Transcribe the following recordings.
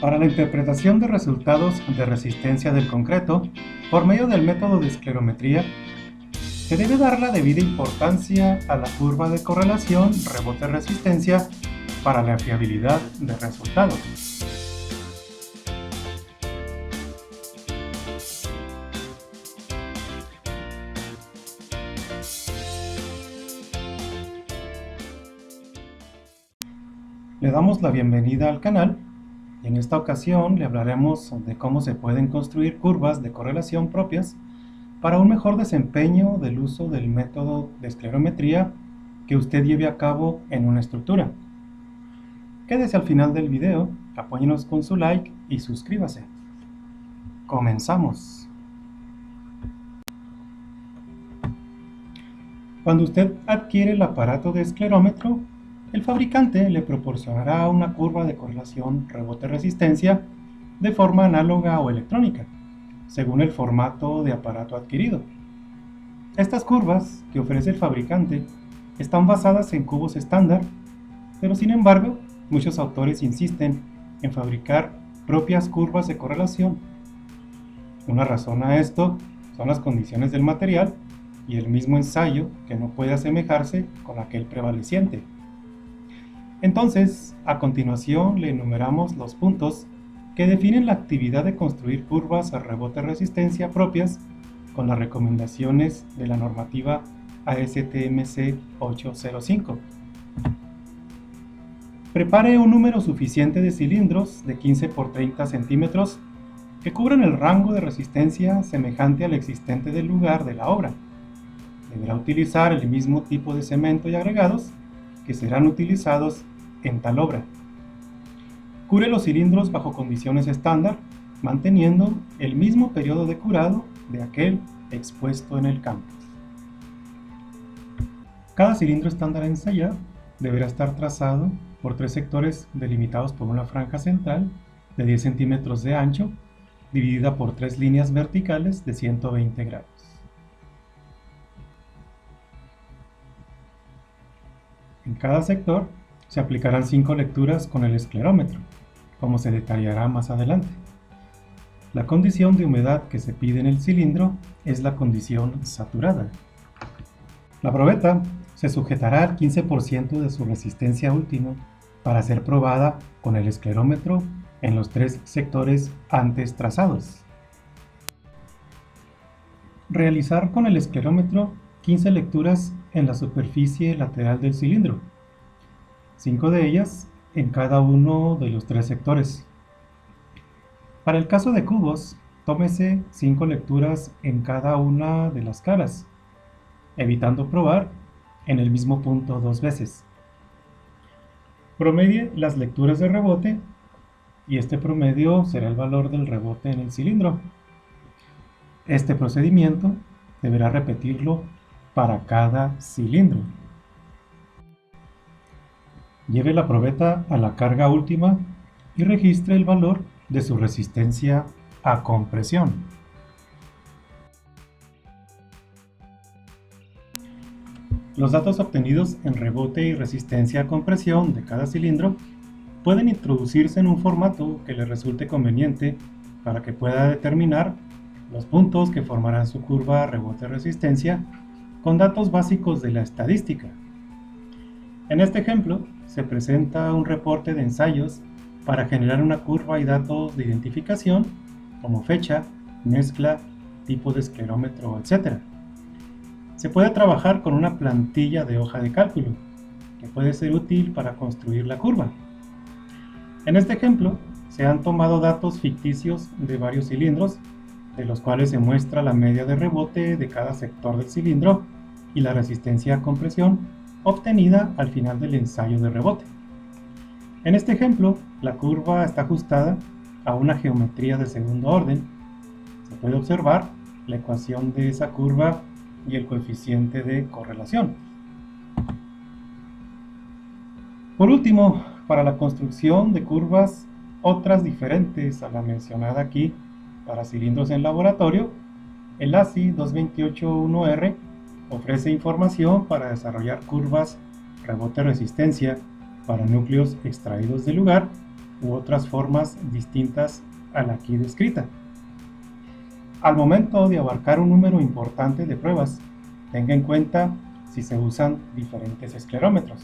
Para la interpretación de resultados de resistencia del concreto, por medio del método de esclerometría, se debe dar la debida importancia a la curva de correlación rebote-resistencia para la fiabilidad de resultados. Le damos la bienvenida al canal y en esta ocasión le hablaremos de cómo se pueden construir curvas de correlación propias para un mejor desempeño del uso del método de esclerometría que usted lleve a cabo en una estructura. Quédese al final del video, apóyenos con su like y suscríbase. Comenzamos. Cuando usted adquiere el aparato de esclerómetro, el fabricante le proporcionará una curva de correlación rebote-resistencia de forma análoga o electrónica, según el formato de aparato adquirido. Estas curvas que ofrece el fabricante están basadas en cubos estándar, pero sin embargo, muchos autores insisten en fabricar propias curvas de correlación. Una razón a esto son las condiciones del material y el mismo ensayo que no puede asemejarse con aquel prevaleciente. Entonces, a continuación le enumeramos los puntos que definen la actividad de construir curvas a rebote-resistencia propias con las recomendaciones de la normativa ASTM-C 805. Prepare un número suficiente de cilindros de 15 por 30 centímetros que cubran el rango de resistencia semejante al existente del lugar de la obra. Deberá utilizar el mismo tipo de cemento y agregados que serán utilizados en tal obra. Cure los cilindros bajo condiciones estándar, manteniendo el mismo periodo de curado de aquel expuesto en el campo. Cada cilindro estándar a ensayar deberá estar trazado por 3 sectores delimitados por una franja central de 10 centímetros de ancho, dividida por 3 líneas verticales de 120 grados. En cada sector se aplicarán 5 lecturas con el esclerómetro, como se detallará más adelante. La condición de humedad que se pide en el cilindro es la condición saturada. La probeta se sujetará al 15% de su resistencia última para ser probada con el esclerómetro en los 3 sectores antes trazados. Realizar con el esclerómetro 15 lecturas en la superficie lateral del cilindro, 5 de ellas en cada uno de los 3 sectores. Para el caso de cubos, tómese 5 lecturas en cada una de las caras, evitando probar en el mismo punto 2 veces. Promedie las lecturas de rebote y este promedio será el valor del rebote en el cilindro. Este procedimiento deberá repetirlo para cada cilindro. Lleve la probeta a la carga última y registre el valor de su resistencia a compresión. Los datos obtenidos en rebote y resistencia a compresión de cada cilindro pueden introducirse en un formato que le resulte conveniente para que pueda determinar los puntos que formarán su curva rebote-resistencia con datos básicos de la estadística. En este ejemplo, se presenta un reporte de ensayos para generar una curva y datos de identificación como fecha, mezcla, tipo de esclerómetro, etc. Se puede trabajar con una plantilla de hoja de cálculo, que puede ser útil para construir la curva. En este ejemplo, se han tomado datos ficticios de varios cilindros, de los cuales se muestra la media de rebote de cada sector del cilindro y la resistencia a compresión obtenida al final del ensayo de rebote. En este ejemplo, la curva está ajustada a una geometría de segundo orden. Se puede observar la ecuación de esa curva y el coeficiente de correlación. Por último, para la construcción de curvas otras diferentes a la mencionada aquí para cilindros en laboratorio, el ASI 228-1R ofrece información para desarrollar curvas rebote-resistencia para núcleos extraídos del lugar u otras formas distintas a la aquí descrita. Al momento de abarcar un número importante de pruebas, tenga en cuenta si se usan diferentes esclerómetros.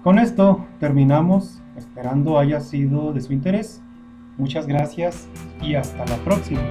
Con esto terminamos, esperando haya sido de su interés. Muchas gracias y hasta la próxima.